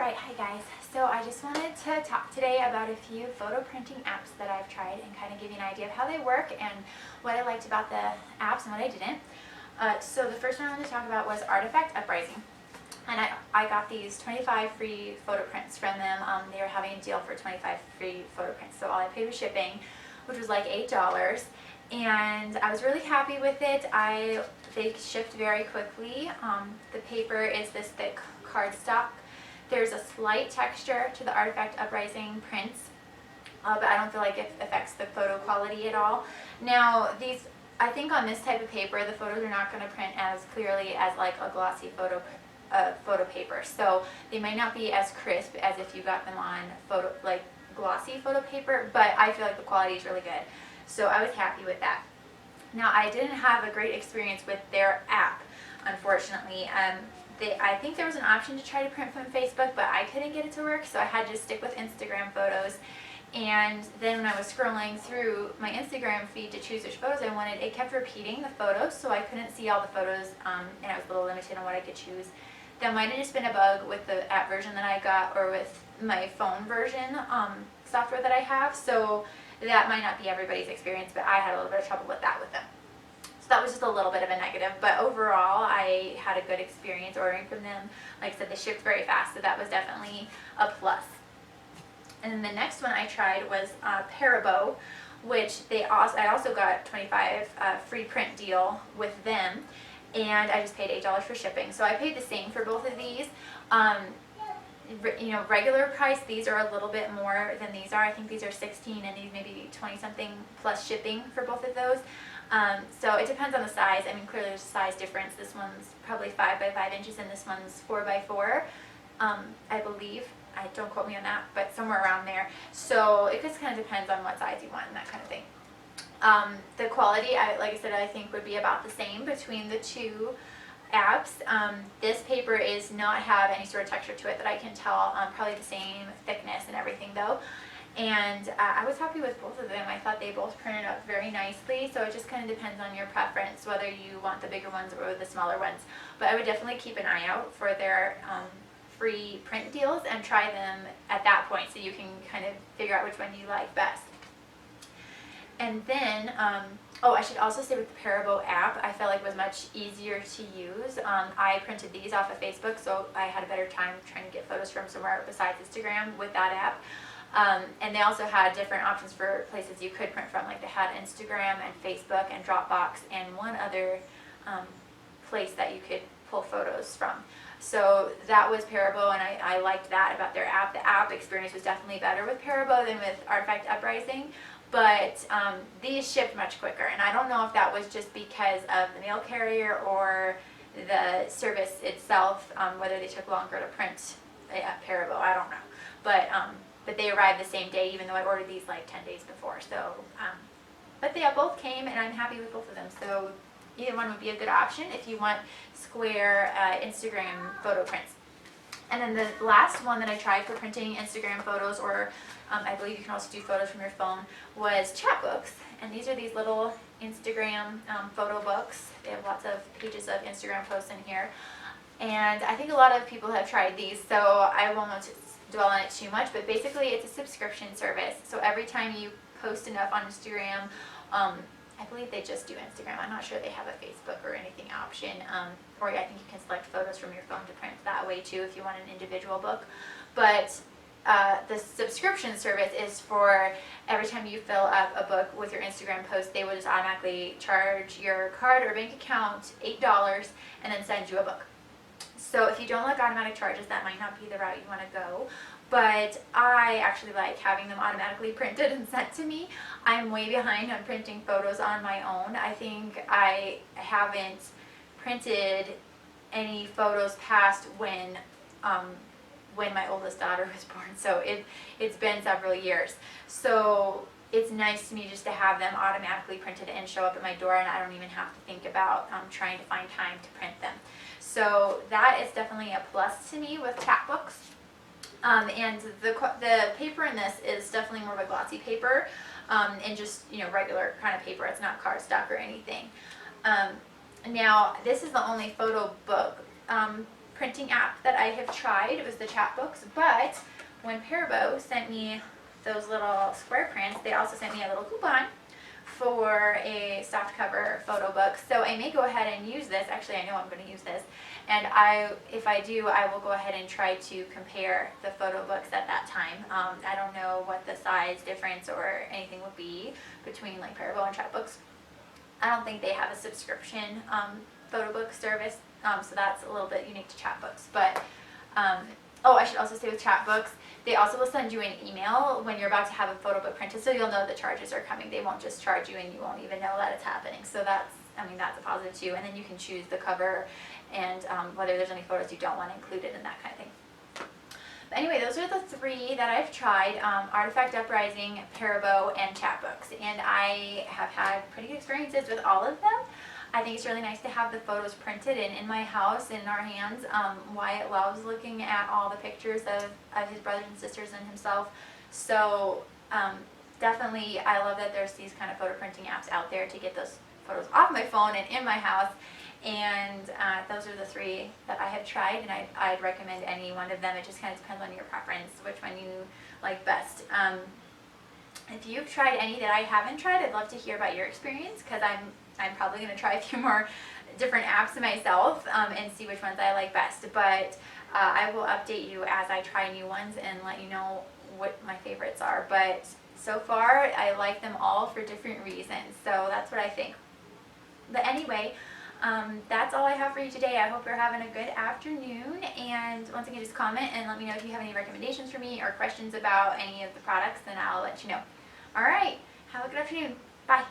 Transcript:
Alright, hi guys. So I just wanted to talk today about a few photo printing apps that I've tried and kind of give you an idea of how they work and what I liked about the apps and what I didn't. So the first one I wanted to talk about was Artifact Uprising. And I got these 25 free photo prints from them. They were having a deal for 25 free photo prints. So all I paid was shipping, which was like $8. And I was really happy with it. They shipped very quickly. The paper is this thick cardstock. There's a slight texture to the Artifact Uprising prints, but I don't feel like it affects the photo quality at all. Now, I think on this type of paper, the photos are not going to print as clearly as like a glossy photo paper. So they might not be as crisp as if you got them on glossy photo paper, but I feel like the quality is really good. So I was happy with that. Now, I didn't have a great experience with their app, unfortunately. I think there was an option to try to print from Facebook, but I couldn't get it to work, so I had to stick with Instagram photos. And then when I was scrolling through my Instagram feed to choose which photos I wanted, it kept repeating the photos, so I couldn't see all the photos, and I was a little limited on what I could choose. That might have just been a bug with the app version that I got or with my phone version software that I have, so that might not be everybody's experience, but I had a little bit of trouble with that with them. So that was just a little bit of a negative, but overall I had a good experience ordering from them. Like I said, they shipped very fast, so that was definitely a plus. And then the next one I tried was Paribo, which I also got 25 free print deal with them, and I just paid $8 for shipping. So I paid the same for both of these. Regular price, these are a little bit more than these are. I think these are 16 and these maybe 20 something plus shipping for both of those. So it depends on the size. I mean, clearly there's a size difference. This one's probably 5 by 5 inches and this one's 4 by 4, I believe. Don't quote me on that, but somewhere around there. So it just kind of depends on what size you want and that kind of thing. The quality, like I said, I think would be about the same between the two apps. This paper is not have any sort of texture to it that I can tell. Probably the same thickness and everything though. And I was happy with both of them. I thought they both printed up very nicely, so it just kind of depends on your preference whether you want the bigger ones or the smaller ones. But I would definitely keep an eye out for their free print deals and try them at that point so you can kind of figure out which one you like best. And then, I should also say with the Paribo app, I felt like it was much easier to use. I printed these off of Facebook, so I had a better time trying to get photos from somewhere besides Instagram with that app. And they also had different options for places you could print from, like they had Instagram and Facebook and Dropbox and one other place that you could pull photos from. So that was Paribo, and I liked that about their app. The app experience was definitely better with Paribo than with Artifact Uprising, but these shipped much quicker, and I don't know if that was just because of the mail carrier or the service itself, whether they took longer to print at Paribo, I don't know. But they arrived the same day, even though I ordered these like 10 days before. So, but they both came, and I'm happy with both of them. So either one would be a good option if you want square Instagram photo prints. And then the last one that I tried for printing Instagram photos, or I believe you can also do photos from your phone, was Chatbooks. And these are these little Instagram photo books. They have lots of pages of Instagram posts in here. And I think a lot of people have tried these, so I won't dwell on it too much, but basically it's a subscription service. So every time you post enough on Instagram, I believe they just do Instagram. I'm not sure they have a Facebook or anything option. Or I think you can select photos from your phone to print that way too if you want an individual book. But the subscription service is for every time you fill up a book with your Instagram post, they will just automatically charge your card or bank account $8 and then send you a book. So if you don't like automatic charges, that might not be the route you want to go. But I actually like having them automatically printed and sent to me. I'm way behind on printing photos on my own. I think I haven't printed any photos past when my oldest daughter was born. So it's been several years. So it's nice to me just to have them automatically printed and show up at my door, and I don't even have to think about trying to find time to print them. So that is definitely a plus to me with Chatbooks. And the paper in this is definitely more of a glossy paper, and just regular kind of paper. It's not cardstock or anything. Now this is the only photo book printing app that I have tried. It was the Chatbooks, but when Parabow sent me those little square prints, they also sent me a little coupon for a soft cover photo book. So I may go ahead and use this. Actually, I know I'm going to use this. And if I do, I will go ahead and try to compare the photo books at that time. I don't know what the size difference or anything would be between like Parabow and Chatbooks. I don't think they have a subscription photo book service, so that's a little bit unique to Chatbooks. But oh, I should also say with Chatbooks, they also will send you an email when you're about to have a photo book printed, so you'll know the charges are coming. They won't just charge you and you won't even know that it's happening. So that's a positive too. And then you can choose the cover and whether there's any photos you don't want included and that kind of thing. But anyway, those are the 3 that I've tried, Artifact Uprising, Parabow, and Chatbooks. And I have had pretty good experiences with all of them. I think it's really nice to have the photos printed and in my house, in our hands. Wyatt loves looking at all the pictures of his brothers and sisters and himself. So definitely I love that there's these kind of photo printing apps out there to get those photos off my phone and in my house. And those are the 3 that I have tried, and I'd recommend any one of them. It just kind of depends on your preference, which one you like best. If you've tried any that I haven't tried, I'd love to hear about your experience, because I'm probably going to try a few more different apps myself and see which ones I like best. But I will update you as I try new ones and let you know what my favorites are. But so far, I like them all for different reasons. So that's what I think. But anyway, that's all I have for you today. I hope you're having a good afternoon. And once again, just comment and let me know if you have any recommendations for me or questions about any of the products, and I'll let you know. All right. Have a good afternoon. Bye.